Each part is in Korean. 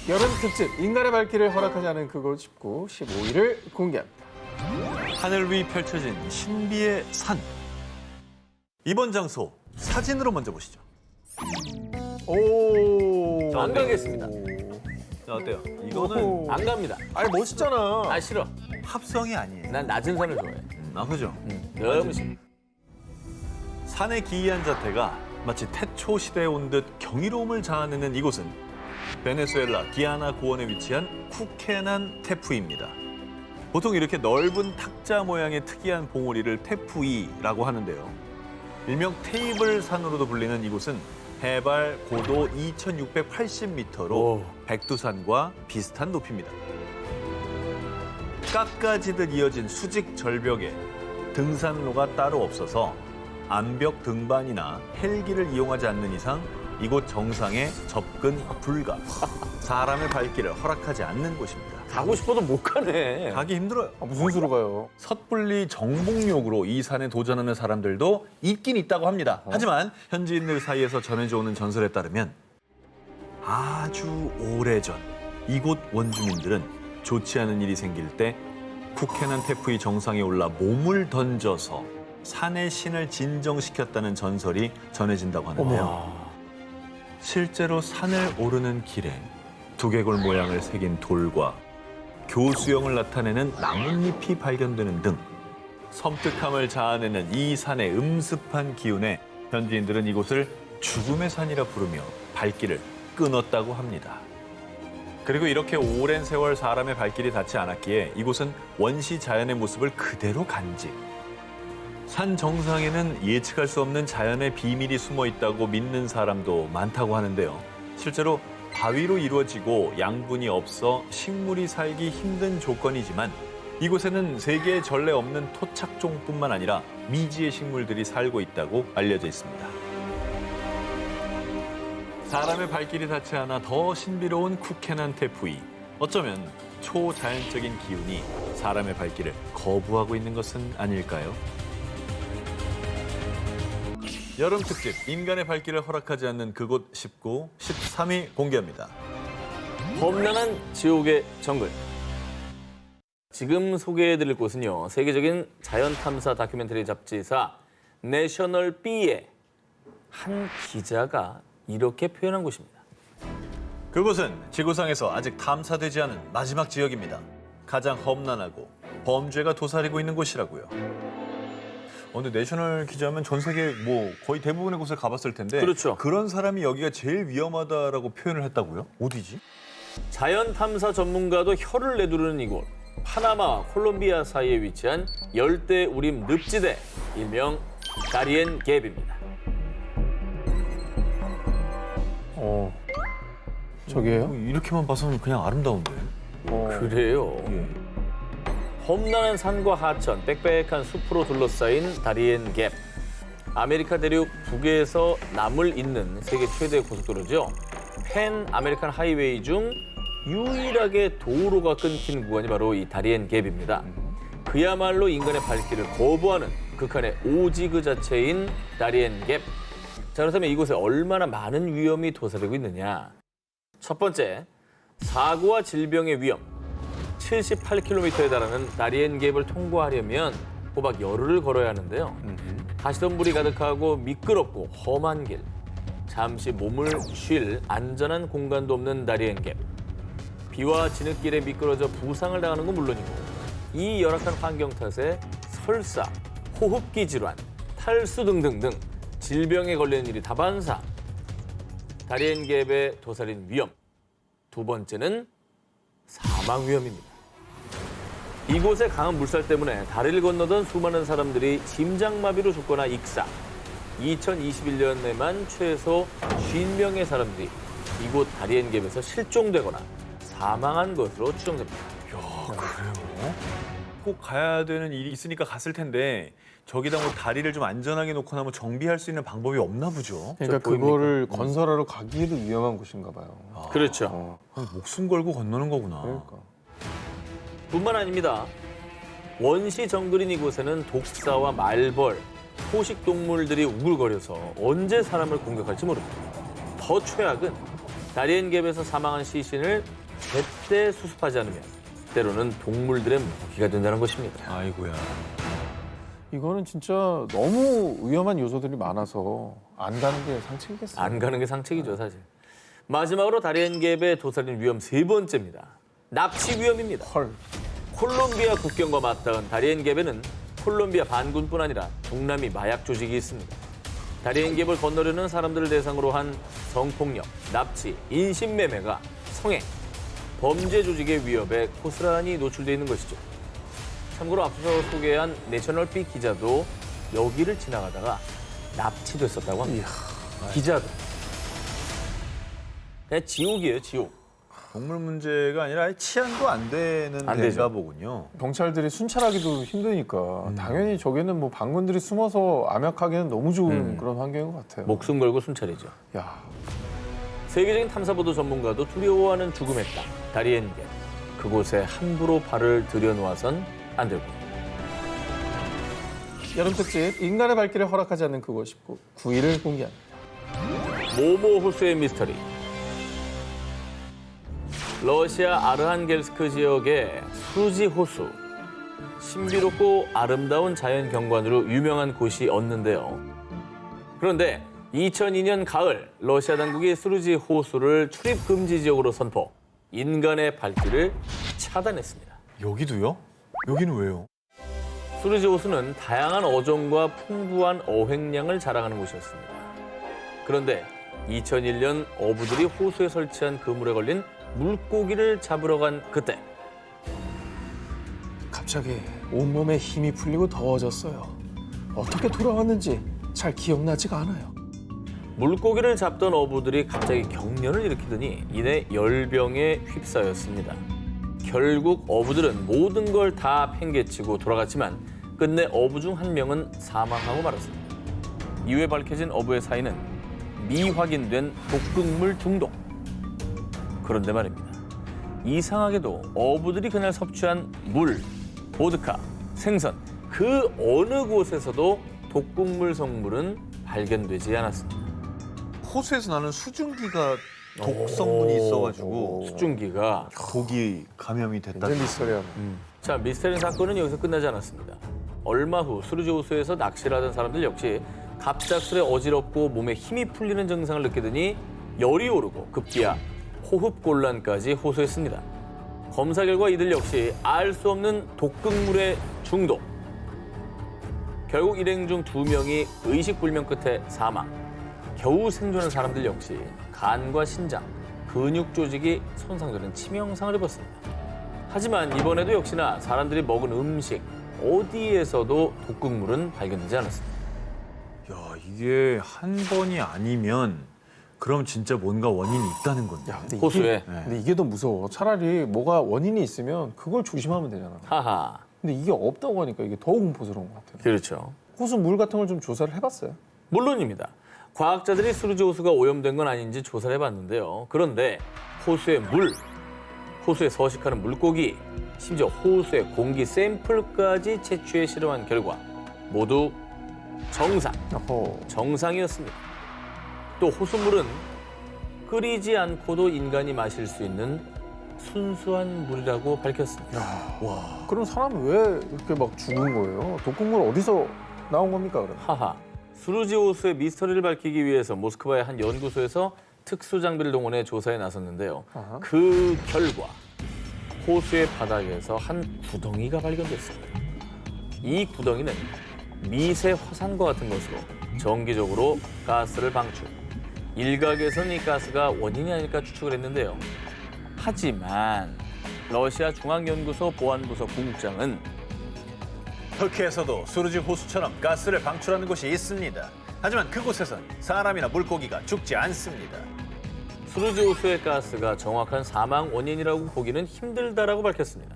여름 특집 인간의 발길을 허락하지 않은 그곳 19, 15일을 공개합니다. 하늘 위 펼쳐진 신비의 산. 이번 장소 사진으로 먼저 보시죠. 오. 안 가겠습니다. 자, 어때요? 이거는 오호. 안 갑니다. 아니 멋있잖아. 아 싫어. 합성이 아니에요. 난 낮은 산을 좋아해. 그죠? 너무 싫어. 산의 기이한 자태가 마치 태초 시대에 온 듯 경이로움을 자아내는 이곳은 베네수엘라 기아나 고원에 위치한 쿠케난 테푸이입니다. 보통 이렇게 넓은 탁자 모양의 특이한 봉우리를 테푸이라고 하는데요. 일명 테이블 산으로도 불리는 이곳은 해발 고도 2,680m로 오. 백두산과 비슷한 높이입니다. 깎아지듯 이어진 수직 절벽에 등산로가 따로 없어서 암벽 등반이나 헬기를 이용하지 않는 이상 이곳 정상에 접근 불가. 사람의 발길을 허락하지 않는 곳입니다. 가고 싶어도 못 가네. 가기 힘들어요. 아, 무슨 수로 가요? 섣불리 정복용으로 이 산에 도전하는 사람들도 있긴 있다고 합니다. 하지만 현지인들 사이에서 전해져 오는 전설에 따르면 아주 오래전 이곳 원주민들은 좋지 않은 일이 생길 때 쿠케난 테푸이 정상에 올라 몸을 던져서 산의 신을 진정시켰다는 전설이 전해진다고 하는데요. 실제로 산을 오르는 길에 두개골 모양을 새긴 돌과 교수형을 나타내는 나뭇잎이 발견되는 등 섬뜩함을 자아내는 이 산의 음습한 기운에 현지인들은 이곳을 죽음의 산이라 부르며 발길을 끊었다고 합니다. 그리고 이렇게 오랜 세월 사람의 발길이 닿지 않았기에 이곳은 원시 자연의 모습을 그대로 간직. 산 정상에는 예측할 수 없는 자연의 비밀이 숨어 있다고 믿는 사람도 많다고 하는데요. 실제로 바위로 이루어지고 양분이 없어 식물이 살기 힘든 조건이지만 이곳에는 세계에 전례 없는 토착종뿐만 아니라 미지의 식물들이 살고 있다고 알려져 있습니다. 사람의 발길이 닿지 않아 더 신비로운 쿠케난 테푸이. 어쩌면 초자연적인 기운이 사람의 발길을 거부하고 있는 것은 아닐까요? 여름 특집 인간의 발길을 허락하지 않는 그곳 19, 13위 공개합니다. 험난한 지옥의 정글. 지금 소개해드릴 곳은요. 세계적인 자연탐사 다큐멘터리 잡지사 내셔널 B의 한 기자가 이렇게 표현한 곳입니다. 그곳은 지구상에서 아직 탐사되지 않은 마지막 지역입니다. 가장 험난하고 범죄가 도사리고 있는 곳이라고요. 근데 내셔널 기자면 전 세계 뭐 거의 대부분의 곳을 가봤을 텐데 그렇죠. 그런 사람이 여기가 제일 위험하다라고 표현을 했다고요? 어디지? 자연탐사 전문가도 혀를 내두르는 이곳. 파나마와 콜롬비아 사이에 위치한 열대 우림 늪지대, 일명 다리엔 갭입니다. 저기예요? 이렇게만 봐서는 그냥 아름다운데. 그래요. 험난한 산과 하천, 빽빽한 숲으로 둘러싸인 다리엔 갭. 아메리카 대륙 북에서 남을 잇는 세계 최대 고속도로죠. 팬 아메리칸 하이웨이 중 유일하게 도로가 끊긴 구간이 바로 이 다리엔 갭입니다. 그야말로 인간의 발길을 거부하는 극한의 오지 그 자체인 다리엔 갭. 자, 그렇다면 이곳에 얼마나 많은 위험이 도사리고 있느냐. 첫 번째, 사고와 질병의 위험. 78km에 달하는 다리엔 갭을 통과하려면 꼬박 열흘을 걸어야 하는데요. 가시덤불이 가득하고 미끄럽고 험한 길. 잠시 몸을 쉴 안전한 공간도 없는 다리엔 갭. 비와 진흙길에 미끄러져 부상을 당하는 건 물론이고 이 열악한 환경 탓에 설사, 호흡기 질환, 탈수 등등등 질병에 걸리는 일이 다반사. 다리엔 갭에 도사린 위험. 두 번째는 사망 위험입니다. 이곳의 강한 물살 때문에 다리를 건너던 수많은 사람들이 심장마비로 죽거나 익사. 2021년에만 최소 50명의 사람들이 이곳 다리엔 갭에서 실종되거나 사망한 것으로 추정됩니다. 그래요? 꼭 가야 되는 일이 있으니까 갔을 텐데 저기다 뭐 다리를 좀 안전하게 놓거나 뭐 정비할 수 있는 방법이 없나 보죠. 그러니까 보입니까? 그거를 건설하러 가기에도 위험한 곳인가 봐요. 그렇죠. 목숨 걸고 건너는 거구나. 그러니까. 뿐만 아닙니다. 원시 정글인 이곳에는 독사와 말벌, 포식 동물들이 우글거려서 언제 사람을 공격할지 모릅니다. 더 최악은 다리엔갭에서 사망한 시신을 제때 수습하지 않으면 때로는 동물들의 먹이가 된다는 것입니다. 아이고야. 이거는 진짜 너무 위험한 요소들이 많아서 안 가는 게 상책이겠어요. 안 가는 게 상책이죠, 사실. 마지막으로 다리엔갭의 도살인 위험 세 번째입니다. 납치 위험입니다. 헐. 콜롬비아 국경과 맞닿은 다리엔갭에는 콜롬비아 반군뿐 아니라 중남미 마약 조직이 있습니다. 다리엔갭을 건너려는 사람들을 대상으로 한 성폭력, 납치, 인신매매가 성행, 범죄 조직의 위협에 고스란히 노출되어 있는 것이죠. 참고로 앞서 소개한 내셔널비 기자도 여기를 지나가다가 납치됐었다고 합니다. 기자도. 그냥 지옥이에요, 지옥. 동물 문제가 아니라 아예 치안도 안 되는 안 데가 되죠. 보군요. 경찰들이 순찰하기도 힘드니까 당연히 저기는 뭐 반군들이 숨어서 암약하기는 너무 좋은 그런 환경인 것 같아요. 목숨 걸고 순찰이죠. 야, 세계적인 탐사보도 전문가도 두려워하는 죽음의 땅, 다리엔갭. 그곳에 함부로 발을 들여놓아선 안 되고. 여름 특집 인간의 발길을 허락하지 않는 그곳 9일을 공개합니다. 모모 호수의 미스터리. 러시아 아르한겔스크 지역의 수루지 호수. 신비롭고 아름다운 자연 경관으로 유명한 곳이었는데요. 그런데 2002년 가을 러시아 당국이 수루지 호수를 출입 금지 지역으로 선포. 인간의 발길을 차단했습니다. 여기도요? 여기는 왜요? 수루지 호수는 다양한 어종과 풍부한 어획량을 자랑하는 곳이었습니다. 그런데 2001년 어부들이 호수에 설치한 그물에 걸린 물고기를 잡으러 간 그때 갑자기 온몸에 힘이 풀리고 더워졌어요. 어떻게 돌아왔는지 잘 기억나지가 않아요. 물고기를 잡던 어부들이 갑자기 경련을 일으키더니 이내 열병에 휩싸였습니다. 결국 어부들은 모든 걸 다 팽개치고 돌아갔지만 끝내 어부 중 한 명은 사망하고 말았습니다. 이후에 밝혀진 어부의 사인은 미확인된 독극물 중독. 그런데 말입니다. 이상하게도 어부들이 그날 섭취한 물, 보드카, 생선 그 어느 곳에서도 독극물 성물은 발견되지 않았습니다. 호수에서 나는 수증기가 독성분이 있어가지고 수증기가 독이 감염이 됐다. 굉장히 미스터리한. 자, 미스테리 사건은 여기서 끝나지 않았습니다. 얼마 후 수루지 호수에서 낚시를 하던 사람들 역시 갑작스레 어지럽고 몸에 힘이 풀리는 증상을 느끼더니 열이 오르고 급기야 호흡곤란까지 호소했습니다. 검사 결과 이들 역시 알 수 없는 독극물의 중독. 결국 일행 중 2명이 의식불명 끝에 사망. 겨우 생존한 사람들 역시 간과 신장, 근육 조직이 손상되는 치명상을 입었습니다. 하지만 이번에도 역시나 사람들이 먹은 음식 어디에서도 독극물은 발견되지 않았습니다. 야, 이게 한 번이 아니면 그럼 진짜 뭔가 원인이 있다는 건데. 야, 근데 호수에. 근데 이게 더 무서워. 차라리 뭐가 원인이 있으면 그걸 조심하면 되잖아. 하하. 근데 이게 없다고 하니까 이게 더 공포스러운 것 같아요. 그렇죠. 호수 물 같은 걸 좀 조사를 해봤어요? 물론입니다. 과학자들이 수루지 호수가 오염된 건 아닌지 조사를 해봤는데요. 그런데 호수의 물, 호수에 서식하는 물고기, 심지어 호수의 공기 샘플까지 채취해 실험한 결과 모두 정상이었습니다. 또 호수물은 끓이지 않고도 인간이 마실 수 있는 순수한 물이라고 밝혔습니다. 그럼 사람은 왜 이렇게 막 죽은 거예요? 독극물 어디서 나온 겁니까, 그럼? 하하. 수루지 호수의 미스터리를 밝히기 위해서 모스크바의 한 연구소에서 특수 장비를 동원해 조사에 나섰는데요. 아하. 그 결과 호수의 바닥에서 한 구덩이가 발견됐습니다. 이 구덩이는 미세 화산과 같은 것으로 정기적으로 가스를 방출. 일각에서는 이 가스가 원인이 아닐까 추측을 했는데요. 하지만 러시아 중앙연구소 보안부서 부국장은 터키에서도 수루지 호수처럼 가스를 방출하는 곳이 있습니다. 하지만 그곳에선 사람이나 물고기가 죽지 않습니다. 수루지 호수의 가스가 정확한 사망 원인이라고 보기는 힘들다라고 밝혔습니다.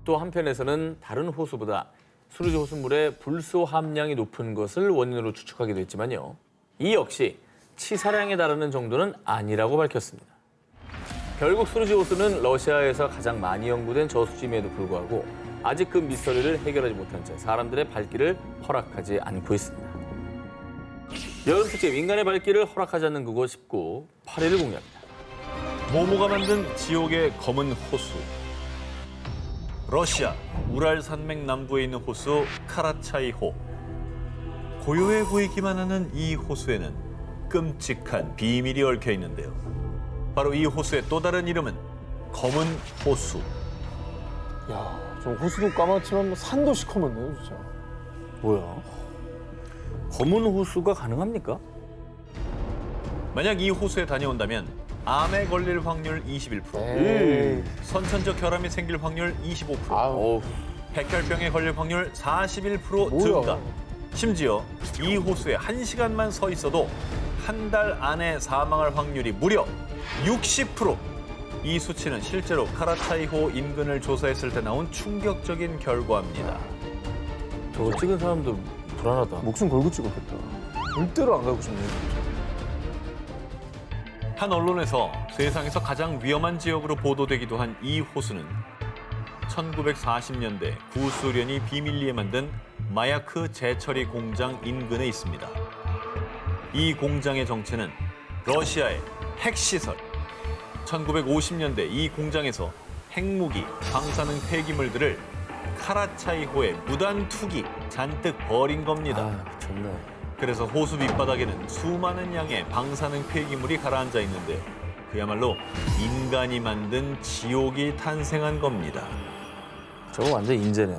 또 한편에서는 다른 호수보다 수루지 호수물의 불소 함량이 높은 것을 원인으로 추측하기도 했지만요. 이 역시 치사량에 달하는 정도는 아니라고 밝혔습니다. 결국 수루지 호수는 러시아에서 가장 많이 연구된 저수지임에도 불구하고 아직 그 미스터리를 해결하지 못한 채 사람들의 발길을 허락하지 않고 있습니다. 여름 특집 인간의 발길을 허락하지 않는 그곳 19, 8위를 공개합니다. 모모가 만든 지옥의 검은 호수. 러시아 우랄 산맥 남부에 있는 호수 카라차이호. 고요해 보이기만 하는 이 호수에는 끔찍한 비밀이 얽혀 있는데요. 바로 이 호수의 또 다른 이름은 검은 호수. 야, 저 호수도 까맣지만 뭐 산도 시커멓네요, 진짜. 뭐야? 검은 호수가 가능합니까? 만약 이 호수에 다녀온다면 암에 걸릴 확률 21%, 에이. 선천적 혈암이 생길 확률 25%, 아우, 어우, 백혈병에 걸릴 확률 41% 뭐야. 증가. 심지어 이 호수에 1시간만 서 있어도 한 달 안에 사망할 확률이 무려 60%. 이 수치는 실제로 카라차이호 인근을 조사했을 때 나온 충격적인 결과입니다. 저거 찍은 사람도 불안하다. 목숨 걸고 찍었겠다. 절대로 안 가고 싶네요. 한 언론에서 세상에서 가장 위험한 지역으로 보도되기도 한 이 호수는 1940년대 구소련이 비밀리에 만든 마야크 재처리 공장 인근에 있습니다. 이 공장의 정체는 러시아의 핵시설. 1950년대 이 공장에서 핵무기, 방사능 폐기물들을 카라차이호에 무단 투기 잔뜩 버린 겁니다. 아, 미쳤네. 그래서 호수 밑바닥에는 수많은 양의 방사능 폐기물이 가라앉아 있는데 그야말로 인간이 만든 지옥이 탄생한 겁니다. 저거 완전 인재네.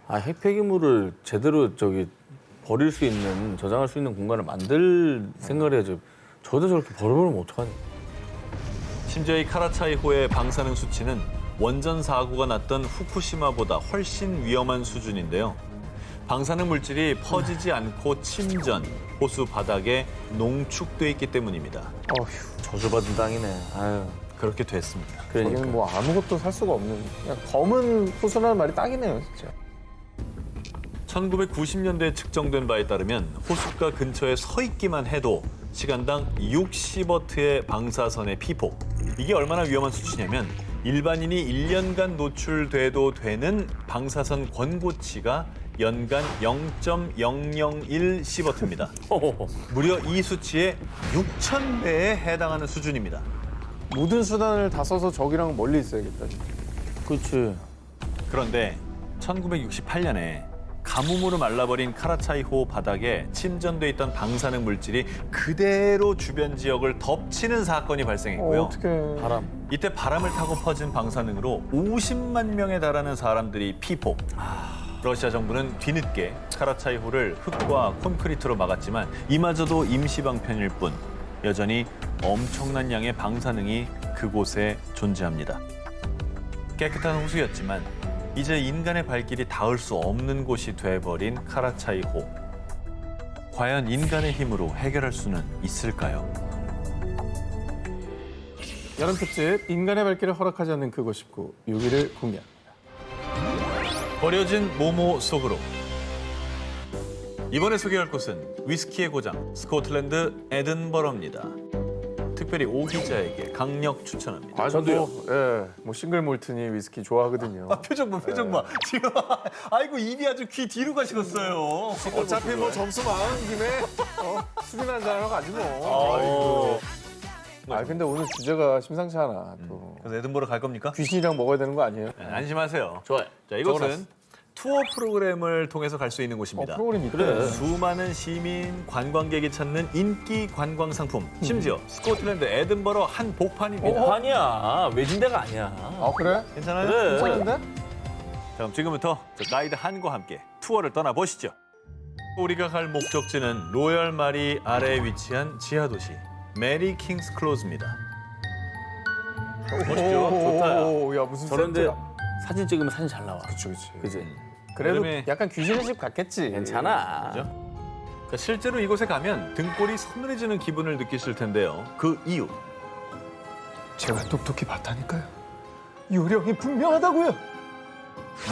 아, 핵폐기물을 제대로 버릴 수 있는, 저장할 수 있는 공간을 만들 생각을 해야지. 저도 저렇게 버려버리면 어떡하니? 심지어 이 카라차이호의 방사능 수치는 원전 사고가 났던 후쿠시마보다 훨씬 위험한 수준인데요. 방사능 물질이 퍼지지 않고 침전, 호수 바닥에 농축돼 있기 때문입니다. 어휴, 저주받은 땅이네. 아유, 그렇게 됐습니다. 그러니까. 저기는 뭐 아무것도 살 수가 없는 그냥 검은 호수라는 말이 딱이네요, 진짜. 1990년대에 측정된 바에 따르면 호숫가 근처에 서 있기만 해도 시간당 60워트의 방사선의 피폭. 이게 얼마나 위험한 수치냐면 일반인이 1년간 노출돼도 되는 방사선 권고치가 연간 0.001 시버트입니다. 무려 이 수치의 6,000배에 해당하는 수준입니다. 모든 수단을 다 써서 저기랑 멀리 있어야겠다, 진짜. 그렇지. 그런데 1968년에 가뭄으로 말라버린 카라차이호 바닥에 침전돼 있던 방사능 물질이 그대로 주변 지역을 덮치는 사건이 발생했고요. 어떡해. 바람. 이때 바람을 타고 퍼진 방사능으로 50만 명에 달하는 사람들이 피폭. 러시아 정부는 뒤늦게 카라차이호를 흙과 콘크리트로 막았지만 이마저도 임시 방편일 뿐 여전히 엄청난 양의 방사능이 그곳에 존재합니다. 깨끗한 호수였지만 이제 인간의 발길이 닿을 수 없는 곳이 돼버린 카라차이호. 과연 인간의 힘으로 해결할 수는 있을까요? 여름 특집 인간의 발길을 허락하지 않는 그곳 19 6위를 공개합니다. 버려진 모모 속으로. 이번에 소개할 곳은 위스키의 고장 스코틀랜드 에든버러입니다. 특별히 오 기자에게 강력 추천합니다. 저도요. 뭐 싱글 몰트니 위스키 좋아하거든요. 표정 봐, 표정 봐. 지금 아이고 입이 아주 귀 뒤로 가시겠어요. 어차피 뭐 점수 많은 김에 술이나 한잔 하러 가지 뭐. 근데 오늘 주제가 심상치 않아. 또 그래서 에든버러 갈 겁니까? 귀신이랑 먹어야 되는 거 아니에요? 네, 안심하세요. 좋아요. 자, 이곳은 적어놨어. 투어 프로그램을 통해서 갈 수 있는 곳입니다. 프로그램 있대. 그래. 수많은 시민, 관광객이 찾는 인기 관광 상품. 심지어 스코틀랜드 에든버러 한복판입니다. 아니야. 외진데가 아니야. 아 그래? 괜찮아요? 그래. 괜찮은데? 자, 그럼 지금부터 저 가이드 한과 함께 투어를 떠나보시죠. 우리가 갈 목적지는 로열 마리 아래에 위치한 지하 도시 메리 킹스 클로즈입니다. 멋있죠? 좋다, 야. 오, 야 무슨 저런데 세트야? 사진 찍으면 사진 잘 나와. 그치 그치. 그지? 그래도 여름에- 약간 귀신의 집 같겠지. 괜찮아. 그죠? 자, 실제로 이곳에 가면 등골이 서늘해지는 기분을 느끼실 텐데요. 그 이유. 제가 똑똑히 봤다니까요. 요령이 분명하다고요.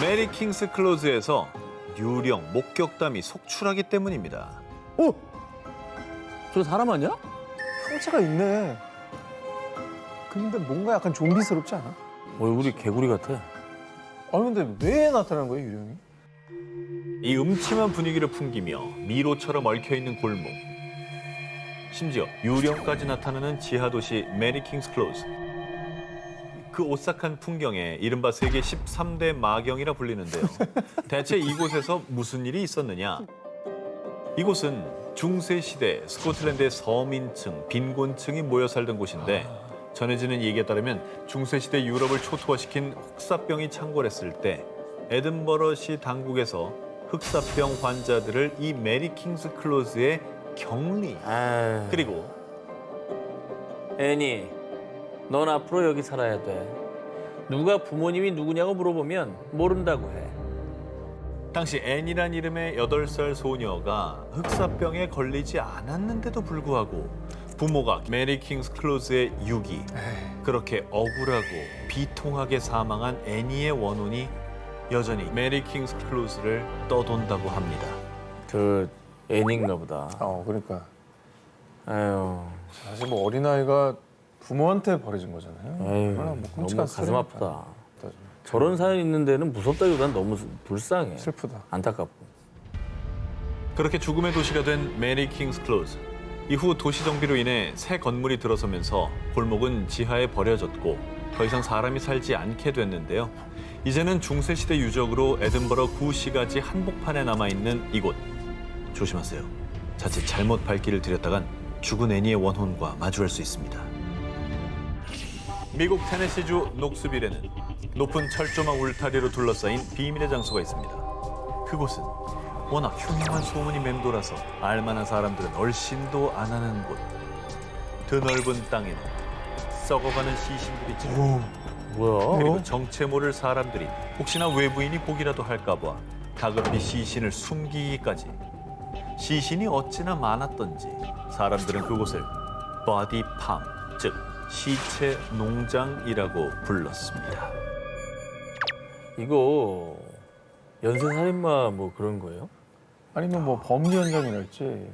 메리 킹스 클로즈에서 유령, 목격담이 속출하기 때문입니다. 오, 저 사람 아니야? 형체가 있네. 근데 뭔가 약간 좀비스럽지 않아? 얼굴이 개구리 같아. 근데 왜 나타난 거예요, 유령이? 이 음침한 분위기를 풍기며 미로처럼 얽혀있는 골목. 심지어 유령까지 나타나는 지하 도시 메리 킹스 클로즈. 그 오싹한 풍경에 이른바 세계 13대 마경이라 불리는데요. 대체 이곳에서 무슨 일이 있었느냐? 이곳은 중세 시대 스코틀랜드의 서민층, 빈곤층이 모여 살던 곳인데 전해지는 얘기에 따르면 중세 시대 유럽을 초토화시킨 흑사병이 창궐했을 때 에든버러시 당국에서 흑사병 환자들을 이 메리 킹스 클로즈에 격리. 아유. 그리고 애니, 넌 앞으로 여기 살아야 돼. 누가 부모님이 누구냐고 물어보면 모른다고 해. 당시 앤이란 이름의 8살 소녀가 흑사병에 걸리지 않았는데도 불구하고 부모가 메리 킹스 클로즈의 유기, 그렇게 억울하고 비통하게 사망한 애니의 원혼이 여전히 메리 킹스 클로즈를 떠돈다고 합니다. 그 애니인가 보다. 그러니까 아유, 사실 뭐 어린아이가 부모한테 버려진 거잖아요. 아유, 얼마나 뭐 너무 끔찍한 가슴 스토리니까. 아프다. 저런 사연 있는 데는 무섭다기보다는 너무 불쌍해. 슬프다. 안타깝고. 그렇게 죽음의 도시가 된 메리 킹스 클로즈. 이후 도시 정비로 인해 새 건물이 들어서면서 골목은 지하에 버려졌고 더 이상 사람이 살지 않게 됐는데요. 이제는 중세시대 유적으로 에든버러 구시가지 한복판에 남아있는 이곳. 조심하세요. 자칫 잘못 발길을 들였다간 죽은 애니의 원혼과 마주할 수 있습니다. 미국 테네시주 녹스빌에는 높은 철조망 울타리로 둘러싸인 비밀의 장소가 있습니다. 그곳은 워낙 흉흉한 소문이 맴돌아서 알만한 사람들은 얼씬도 안 하는 곳. 드넓은 땅에는 썩어가는 시신들이 참. 뭐야? 그리고 정체 모를 사람들이 혹시나 외부인이 보기라도 할까 봐 다급히 시신을 숨기기까지. 시신이 어찌나 많았던지 사람들은 그곳을 버디팜, 즉 시체 농장이라고 불렀습니다. 이거 연쇄살인마 뭐 그런 거예요? 아니면 뭐 범죄 현장이랄지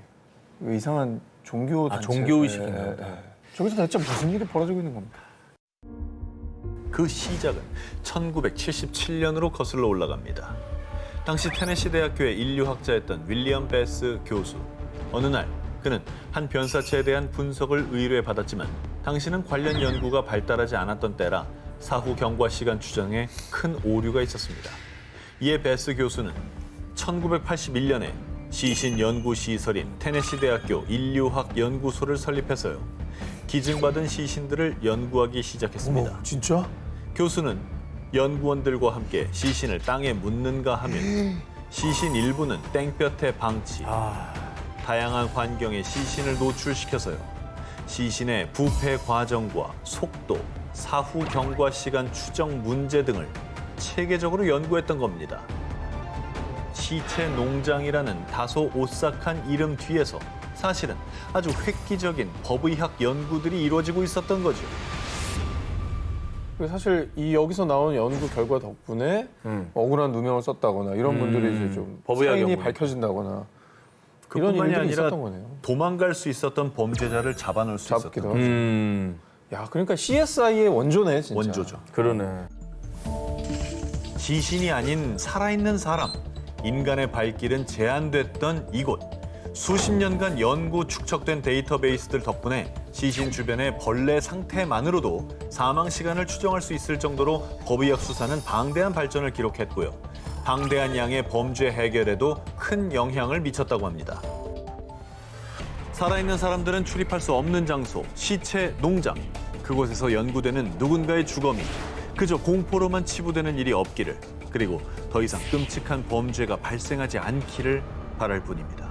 이상한 종교 단체. 종교의식인가 예, 보다. 예. 저기서 대체 무슨 일이 벌어지고 있는 겁니까? 그 시작은 1977년으로 거슬러 올라갑니다. 당시 테네시 대학교의 인류학자였던 윌리엄 베스 교수. 어느 날 그는 한 변사체에 대한 분석을 의뢰받았지만 당시는 관련 연구가 발달하지 않았던 때라 사후 경과 시간 추정에 큰 오류가 있었습니다. 이에 베스 교수는 1981년에 시신 연구 시설인 테네시 대학교 인류학 연구소를 설립해서요. 기증받은 시신들을 연구하기 시작했습니다. 어머, 진짜? 교수는 연구원들과 함께 시신을 땅에 묻는가 하면 시신 일부는 땡볕에 방치, 다양한 환경에 시신을 노출시켜서요. 시신의 부패 과정과 속도, 사후 경과 시간 추정 문제 등을 체계적으로 연구했던 겁니다. 시체 농장이라는 다소 오싹한 이름 뒤에서 사실은 아주 획기적인 법의학 연구들이 이루어지고 있었던 거죠. 사실 여기서 나온 연구 결과 덕분에 억울한 누명을 썼다거나 이런 분들이 이제 좀 법의학 사인이 연구. 밝혀진다거나 이런 그뿐만이 일들이 아니라 있었던 거네요. 도망갈 수 있었던 범죄자를 잡아놓을 수 있었던 잡기도 거죠. 하고. 야, 그러니까 CSI의 원조네, 진짜. 원조죠. 그러네. 시신이 아닌 살아있는 사람, 인간의 발길은 제한됐던 이곳. 수십 년간 연구 축적된 데이터베이스들 덕분에 시신 주변의 벌레 상태만으로도 사망 시간을 추정할 수 있을 정도로 법의학 수사는 방대한 발전을 기록했고요. 방대한 양의 범죄 해결에도 큰 영향을 미쳤다고 합니다. 살아있는 사람들은 출입할 수 없는 장소, 시체 농장. 그곳에서 연구되는 누군가의 주검이 그저 공포로만 치부되는 일이 없기를, 그리고 더 이상 끔찍한 범죄가 발생하지 않기를 바랄 뿐입니다.